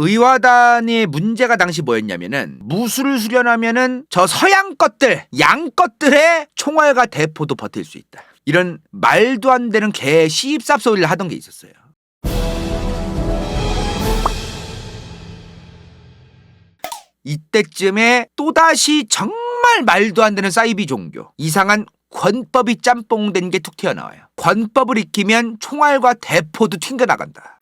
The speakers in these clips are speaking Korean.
의화단의 문제가 당시 뭐였냐면은 무술을 수련하면은 저 서양 것들, 양 것들의 총알과 대포도 버틸 수 있다. 이런 말도 안 되는 개 시입삽 소리를 하던 게 있었어요. 이때쯤에 또다시 정말 말도 안 되는 사이비 종교, 이상한 권법이 짬뽕된 게 툭 튀어나와요. 권법을 익히면 총알과 대포도 튕겨나간다.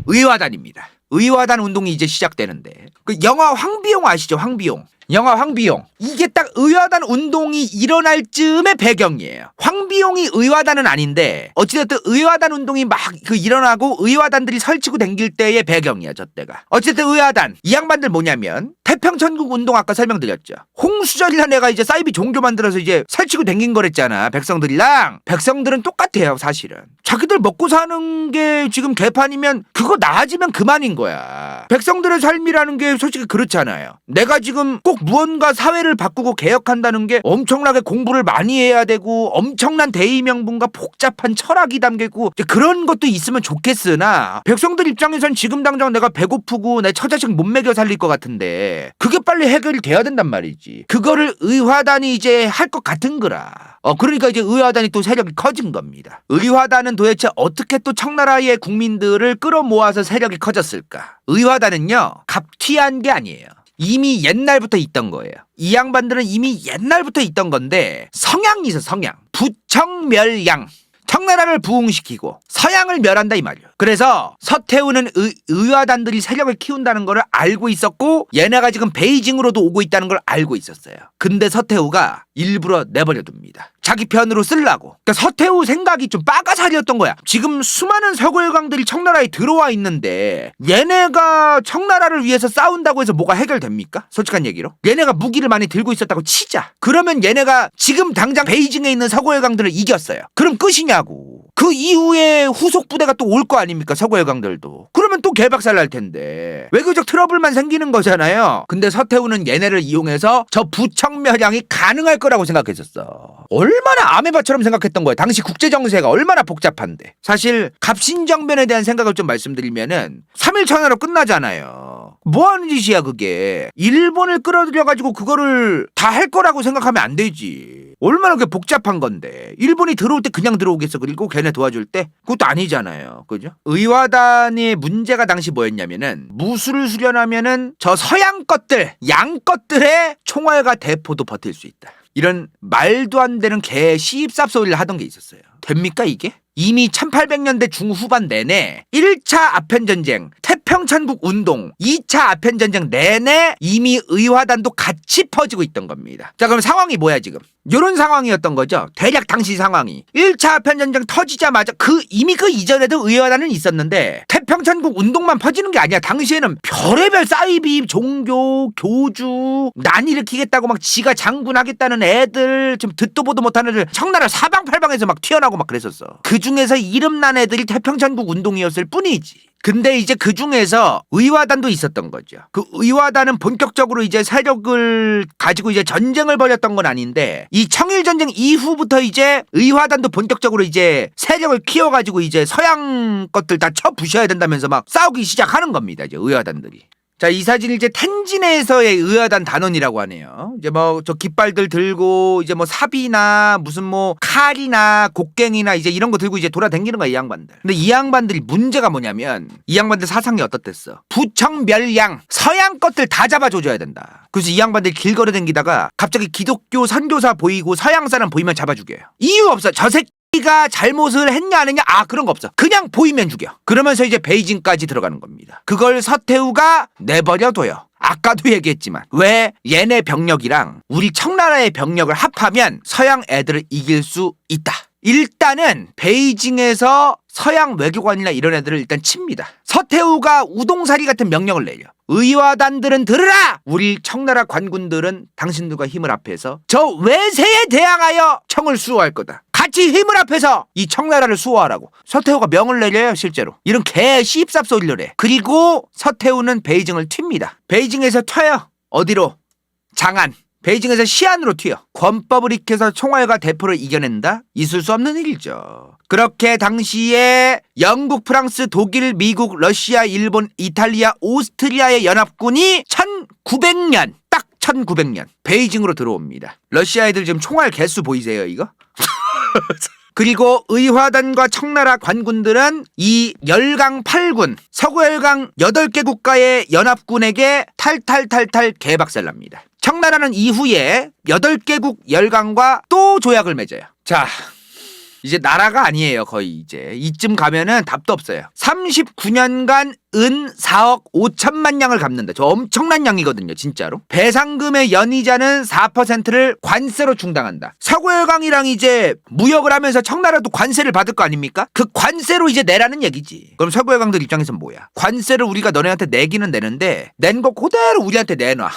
의화단입니다. 의화단 운동이 이제 시작되는데, 그 영화 황비용 아시죠? 황비용. 영화 황비용. 이게 딱 의화단 운동이 일어날 즈음의 배경이에요. 황비용이 의화단은 아닌데 어찌됐든 의화단 운동이 막 일어나고 의화단들이 설치고 댕길 때의 배경이야, 저 때가. 어쨌든 의화단 이 양반들 뭐냐면 태평천국 운동 아까 설명드렸죠. 홍수절이라는 애가 이제 사이비 종교 만들어서 이제 설치고 댕긴 거랬잖아, 백성들이랑. 백성들은 똑같아요, 사실은. 자기들 먹고 사는 게 지금 개판이면 그거 나아지면 그만인 거야. 백성들의 삶이라는 게 솔직히 그렇잖아요. 내가 지금 꼭 무언가 사회를 바꾸고 개혁한다는 게 엄청나게 공부를 많이 해야 되고 엄청난 대의명분과 복잡한 철학이 담기고 그런 것도 있으면 좋겠으나 백성들 입장에선 지금 당장 내가 배고프고 내 처자식 못 먹여 살릴 것 같은데 그게 빨리 해결이 돼야 된단 말이지. 그거를 의화단이 이제 할 것 같은 거라. 그러니까 이제 의화단이 또 세력이 커진 겁니다. 의화단은 도대체 어떻게 또 청나라의 국민들을 끌어모아서 세력이 커졌을까? 의화단은요, 갑튀한 게 아니에요. 이미 옛날부터 있던 거예요. 이 양반들은 이미 옛날부터 있던 건데 성향이 있어, 성향. 부청멸양. 청나라를 부흥시키고 서양을 멸한다 이 말이에요. 그래서 서태후는 의화단들이 세력을 키운다는 걸 알고 있었고 얘네가 지금 베이징으로도 오고 있다는 걸 알고 있었어요. 근데 서태후가 일부러 내버려 둡니다. 자기 편으로 쓰려고. 그러니까 서태후 생각이 좀 빠가살이었던 거야. 지금 수많은 서구일강들이 청나라에 들어와 있는데 얘네가 청나라를 위해서 싸운다고 해서 뭐가 해결됩니까? 솔직한 얘기로. 얘네가 무기를 많이 들고 있었다고 치자. 그러면 얘네가 지금 당장 베이징에 있는 서구일강들을 이겼어요. 그럼 끝이냐고. 그 이후에 후속 부대가 또 올 거 아닙니까? 서구일강들도. 그러면 또 개박살 날 텐데 외교적 트러블만 생기는 거잖아요. 근데 서태후는 얘네를 이용해서 저 부청멸양이 가능할 거라고 생각했었어. 얼마나 아메바처럼 생각했던 거야. 당시 국제정세가 얼마나 복잡한데. 사실 갑신정변에 대한 생각을 좀 말씀드리면은 3일 천하로 끝나잖아요. 뭐 하는 짓이야 그게. 일본을 끌어들여가지고 그거를 다 할 거라고 생각하면 안 되지. 얼마나 그게 복잡한 건데. 일본이 들어올 때 그냥 들어오겠어. 그리고 걔네 도와줄 때? 그것도 아니잖아요. 그죠? 의화단의 문제가 당시 뭐였냐면은 무술을 수련하면은 저 서양 것들, 양 것들의 총알과 대포도 버틸 수 있다. 이런 말도 안 되는 개 시입삽 소리를 하던 게 있었어요. 됩니까 이게? 이미 1800년대 중후반 내내 1차 아편전쟁, 태평천국 운동, 2차 아편전쟁 내내 이미 의화단도 같이 퍼지고 있던 겁니다. 자, 그럼 상황이 뭐야 지금? 이런 상황이었던 거죠. 대략 당시 상황이 1차 아편전쟁 터지자마자 이미 그 이전에도 의화단은 있었는데 태평천국 운동만 퍼지는 게 아니야. 당시에는 별의별 사이비 종교, 교주, 난 일으키겠다고 막 지가 장군하겠다는 애들, 좀 듣도 보도 못하는 애들 청나라 사방팔방에서 막 튀어나오고 막 그랬었어. 그 중에서 이름난 애들이 태평천국 운동이었을 뿐이지. 근데 이제 그 중에서 의화단도 있었던 거죠. 그 의화단은 본격적으로 이제 세력을 가지고 이제 전쟁을 벌였던 건 아닌데 이 청일전쟁 이후부터 이제 의화단도 본격적으로 이제 세력을 키워가지고 이제 서양 것들 다 쳐부셔야 된다면서 막 싸우기 시작하는 겁니다. 이제 의화단들이. 자, 이 사진이 이제 텐진에서의 의화단 단원이라고 하네요. 이제 뭐 저 깃발들 들고 이제 뭐 삽이나 무슨 뭐 칼이나 곡괭이나 이제 이런 거 들고 이제 돌아다니는 거야, 이 양반들. 근데 이 양반들이 문제가 뭐냐면 이 양반들 사상이 어떻댔어? 부청멸양, 서양 것들 다 잡아줘야 된다. 그래서 이 양반들이 길거리 다니다가 갑자기 기독교 선교사 보이고 서양 사람 보이면 잡아 죽여요. 이유 없어. 저 새끼가 잘못을 했냐 안 했냐 그런 거 없어. 그냥 보이면 죽여. 그러면서 이제 베이징까지 들어가는 겁니다. 그걸 서태후가 내버려둬요. 아까도 얘기했지만 왜 얘네 병력이랑 우리 청나라의 병력을 합하면 서양 애들을 이길 수 있다. 일단은 베이징에서 서양 외교관이나 이런 애들을 일단 칩니다. 서태후가 우동사리 같은 명령을 내려. 의화단들은 들으라! 우리 청나라 관군들은 당신들과 힘을 합해서 저 외세에 대항하여 청을 수호할 거다. 같이 힘을 합해서 이 청나라를 수호하라고 서태후가 명을 내려요. 실제로 이런 개 시입삽 소리를 해. 그리고 서태후는 베이징을 튑니다. 베이징에서 튀어요. 어디로? 장안. 베이징에서 시안으로 튀어 권법을 익혀서 총알과 대포를 이겨낸다? 있을 수 없는 일이죠. 그렇게 당시에 영국, 프랑스, 독일, 미국, 러시아, 일본, 이탈리아, 오스트리아의 연합군이 1900년 딱 1900년 베이징으로 들어옵니다. 러시아 애들 지금 총알 개수 보이세요 이거? 그리고 의화단과 청나라 관군들은 이 열강 8군 서구열강 8개 국가의 연합군에게 탈탈탈탈 개박살납니다. 청나라는 이후에 8개국 열강과 또 조약을 맺어요. 자, 이제 나라가 아니에요. 거의 이제 이쯤 가면은 답도 없어요. 39년간 은 4억 5천만 양을 갚는다. 저 엄청난 양이거든요. 진짜로. 배상금의 연이자는 4%를 관세로 충당한다. 서구열강이랑 이제 무역을 하면서 청나라도 관세를 받을 거 아닙니까? 그 관세로 이제 내라는 얘기지. 그럼 서구열강들 입장에서는 뭐야? 관세를 우리가 너네한테 내기는 내는데 낸 거 그대로 우리한테 내놔.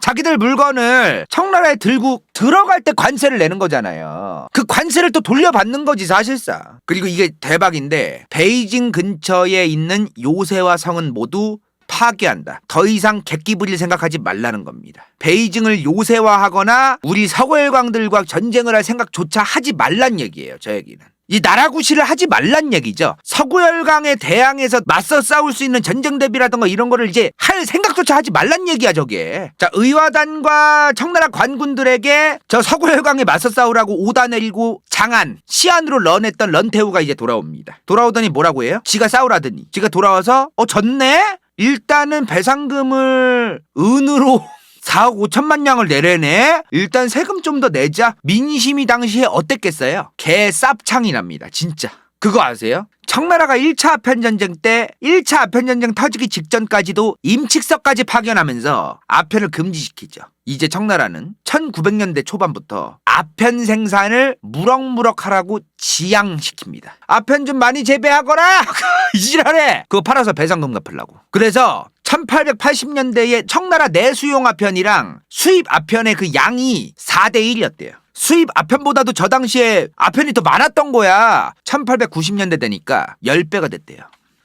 자기들 물건을 청나라에 들고 들어갈 때 관세를 내는 거잖아요. 그 관세를 또 돌려받는 거지 사실상. 그리고 이게 대박인데 베이징 근처에 있는 요새와 성은 모두 파괴한다. 더 이상 객기 부릴 생각하지 말라는 겁니다. 베이징을 요새화하거나 우리 서구열강들과 전쟁을 할 생각조차 하지 말란 얘기예요. 저 얘기는. 이 나라 구실을 하지 말란 얘기죠. 서구열강에 대항해서 맞서 싸울 수 있는 전쟁 대비라든가 이런 거를 이제 할 생각조차 하지 말란 얘기야 저게. 자, 의화단과 청나라 관군들에게 저 서구열강에 맞서 싸우라고 오다 내리고 장안, 시안으로 런했던 런태우가 이제 돌아옵니다. 돌아오더니 뭐라고 해요? 지가 싸우라더니. 지가 돌아와서 졌네? 일단은 배상금을 은으로 4억 5천만 양을 내려내? 일단 세금 좀 더 내자. 민심이 당시에 어땠겠어요? 개 쌉창이 납니다. 진짜. 그거 아세요? 청나라가 1차 아편전쟁 때 1차 아편전쟁 터지기 직전까지도 임칙서까지 파견하면서 아편을 금지시키죠. 이제 청나라는 1900년대 초반부터 아편 생산을 무럭무럭 하라고 지양시킵니다. 아편 좀 많이 재배하거라! 이지랄해! 그거 팔아서 배상금 갚으려고. 그래서 1880년대에 청나라 내수용 아편이랑 수입 아편의 그 양이 4대 1이었대요. 수입 아편보다도 저 당시에 아편이 더 많았던 거야. 1890년대 되니까 10배가 됐대요.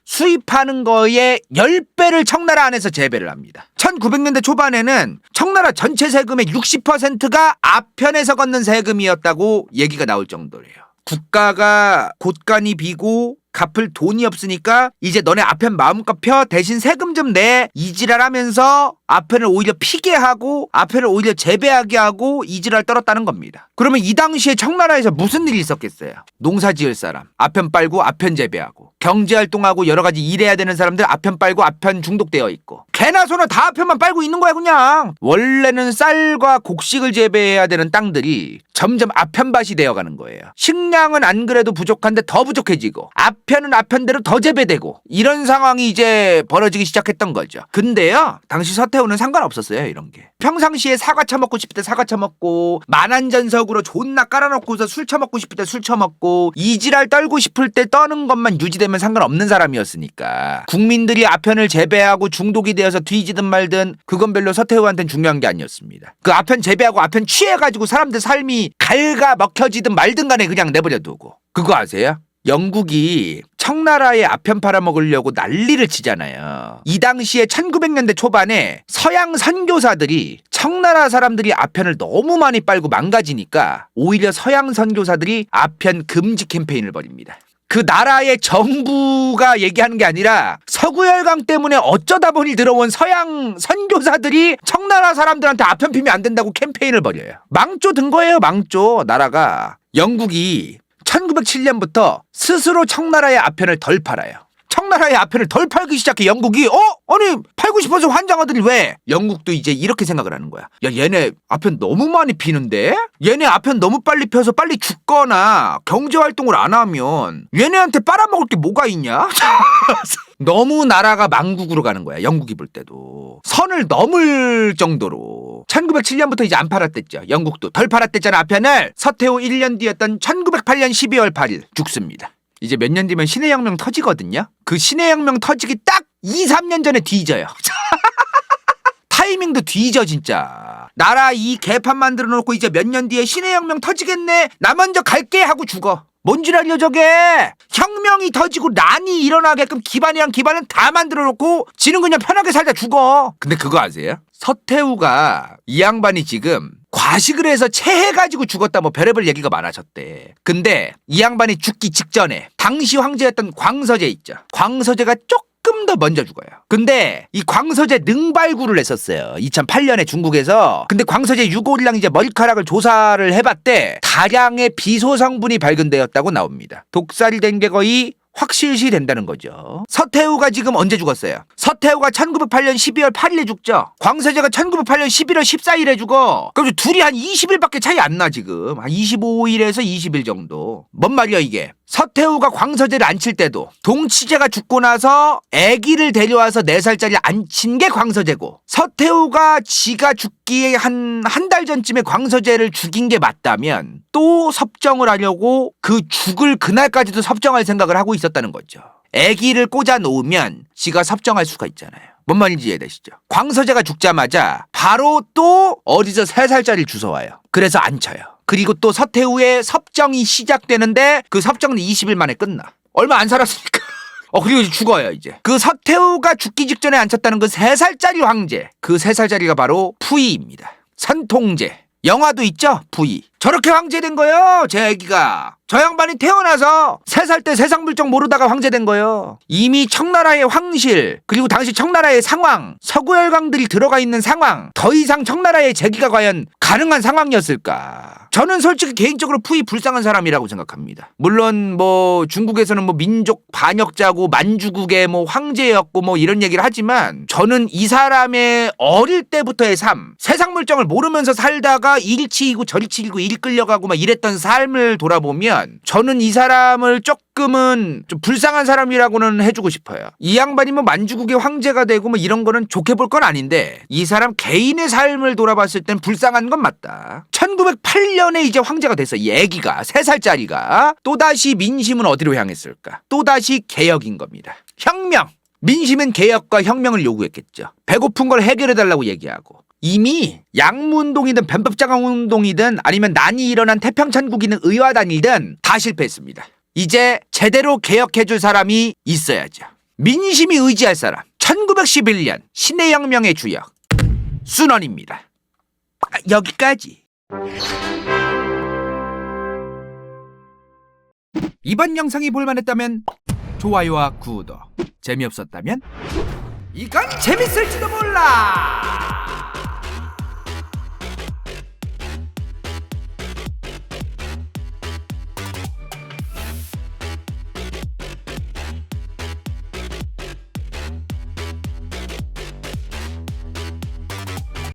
수입하는 거에 10배를 청나라 안에서 재배를 합니다. 1900년대 초반에는 청나라 전체 세금의 60%가 아편에서 걷는 세금이었다고 얘기가 나올 정도래요. 국가가 곳간이 비고 갚을 돈이 없으니까 이제 너네 아편 마음껏 펴 대신 세금 좀 내 이지랄하면서 아편을 오히려 피게 하고 아편을 오히려 재배하게 하고 이지랄 떨었다는 겁니다. 그러면 이 당시에 청나라에서 무슨 일이 있었겠어요? 농사 지을 사람 아편 빨고 아편 재배하고 경제활동하고 여러 가지 일해야 되는 사람들 아편 빨고 아편 중독되어 있고 개나 소나 다 아편만 빨고 있는 거야 그냥. 원래는 쌀과 곡식을 재배해야 되는 땅들이 점점 아편밭이 되어가는 거예요. 식량은 안 그래도 부족한데 더 부족해지고 아편은 아편대로 더 재배되고 이런 상황이 이제 벌어지기 시작했던 거죠. 근데요 당시 서태후는 상관없었어요. 이런 게 평상시에 사과 처먹고 싶을 때 사과 처먹고 만안전석으로 존나 깔아놓고서 술 처먹고 싶을 때 술 처먹고 이지랄 떨고 싶을 때 떠는 것만 유지되면 상관없는 사람이었으니까 국민들이 아편을 재배하고 중독이 되어서 뒤지든 말든 그건 별로 서태후한테는 중요한 게 아니었습니다. 그 아편 재배하고 아편 취해가지고 사람들 삶이 갈가 먹혀지든 말든 간에 그냥 내버려 두고. 그거 아세요? 영국이 청나라에 아편 팔아먹으려고 난리를 치잖아요. 이 당시에 1900년대 초반에 서양 선교사들이 청나라 사람들이 아편을 너무 많이 빨고 망가지니까 오히려 서양 선교사들이 아편 금지 캠페인을 벌입니다. 그 나라의 정부가 얘기하는 게 아니라 서구열강 때문에 어쩌다 보니 들어온 서양 선교사들이 청나라 사람들한테 아편 피면 안 된다고 캠페인을 벌여요. 망조 든 거예요. 망조. 나라가. 영국이 1907년부터 스스로 청나라의 아편을 덜 팔아요. 청나라의 아편을 덜 팔기 시작해 영국이. 아니 팔고 싶어서 환장하더니 왜? 영국도 이제 이렇게 생각을 하는 거야. 야 얘네 아편 너무 많이 피는데? 얘네 아편 너무 빨리 펴서 빨리 죽거나 경제활동을 안 하면 얘네한테 빨아먹을 게 뭐가 있냐? 너무 나라가 망국으로 가는 거야. 영국이 볼 때도. 선을 넘을 정도로. 1907년부터 이제 안 팔았댔죠. 영국도 덜 팔았댔잖아 아편을. 서태후 1년 뒤였던 1908년 12월 8일 죽습니다. 이제 몇 년 뒤면 신해혁명 터지거든요. 그 신해혁명 터지기 딱 2, 3년 전에 뒤져요. 타이밍도 뒤져 진짜. 나라 이 개판 만들어 놓고 이제 몇 년 뒤에 신해혁명 터지겠네. 나 먼저 갈게 하고 죽어. 뭔 지랄이야 저게. 혁명이 터지고 난이 일어나게끔 기반이랑 기반은 다 만들어 놓고 지는 그냥 편하게 살다 죽어. 근데 그거 아세요? 서태후가 이 양반이 지금 과식을 해서 체해가지고 죽었다 뭐 별의별 얘기가 많아졌대. 근데 이 양반이 죽기 직전에 당시 황제였던 광서제 있죠. 광서제가 조금 더 먼저 죽어요. 근데 이 광서제 능발구를 했었어요. 2008년에 중국에서. 근데 광서제 유골이랑 이제 머리카락을 조사를 해봤대. 다량의 비소 성분이 발견되었다고 나옵니다. 독살이 된 게 거의 확실시 된다는 거죠. 서태후가 지금 언제 죽었어요? 서태후가 1908년 12월 8일에 죽죠. 광서제가 1908년 11월 14일에 죽어. 그럼 둘이 한 20일밖에 차이 안 나 지금. 한 25일에서 20일 정도. 뭔 말이야 이게. 서태후가 광서제를 앉힐 때도 동치제가 죽고 나서 아기를 데려와서 4살짜리를 앉힌 게 광서제고, 서태후가 지가 죽기에 한 달 전쯤에 광서제를 죽인 게 맞다면 또 섭정을 하려고 그 죽을 그날까지도 섭정할 생각을 하고 있었다는 거죠. 아기를 꽂아 놓으면 지가 섭정할 수가 있잖아요. 뭔 말인지 이해되시죠? 광서제가 죽자마자 바로 또 어디서 3살짜리를 주워와요. 그래서 앉혀요. 그리고 또 서태후의 섭정이 시작되는데 그 섭정은 20일 만에 끝나. 얼마 안 살았으니까. 그리고 죽어요 이제. 그 서태후가 죽기 직전에 앉혔다는 그 3살짜리 황제. 그 3살짜리가 바로 푸이입니다. 선통제. 영화도 있죠? 푸이. 저렇게 황제된 거예요 제 애기가. 저 양반이 태어나서 3살 때 세상 물정 모르다가 황제된 거예요. 이미 청나라의 황실, 그리고 당시 청나라의 상황, 서구열강들이 들어가 있는 상황, 더 이상 청나라의 재기가 과연 가능한 상황이었을까. 저는 솔직히 개인적으로 푸이 불쌍한 사람이라고 생각합니다. 물론 뭐 중국에서는 뭐 민족 반역자고 만주국의 뭐 황제였고 뭐 이런 얘기를 하지만, 저는 이 사람의 어릴 때부터의 삶, 세상 물정을 모르면서 살다가 일치이고 저리치이고 일 끌려가고 막 이랬던 삶을 돌아보면 저는 이 사람을 조금은 좀 불쌍한 사람이라고는 해주고 싶어요. 이 양반이 뭐 만주국의 황제가 되고 뭐 이런 거는 좋게 볼 건 아닌데, 이 사람 개인의 삶을 돌아봤을 땐 불쌍한 건 맞다. 1908년에 이제 황제가 됐어. 이 애기가 3살짜리가. 또다시 민심은 어디로 향했을까? 또다시 개혁인 겁니다. 혁명. 민심은 개혁과 혁명을 요구했겠죠. 배고픈 걸 해결해달라고 얘기하고, 이미 양무운동이든 변법장항운동이든 아니면 난이 일어난 태평천국이든 의화단이든 다 실패했습니다. 이제 제대로 개혁해줄 사람이 있어야죠. 민심이 의지할 사람. 1911년 신해혁명의 주역 순원입니다. 여기까지. 이번 영상이 볼만했다면 좋아요와 구독, 재미없었다면 이건 재밌을지도 몰라.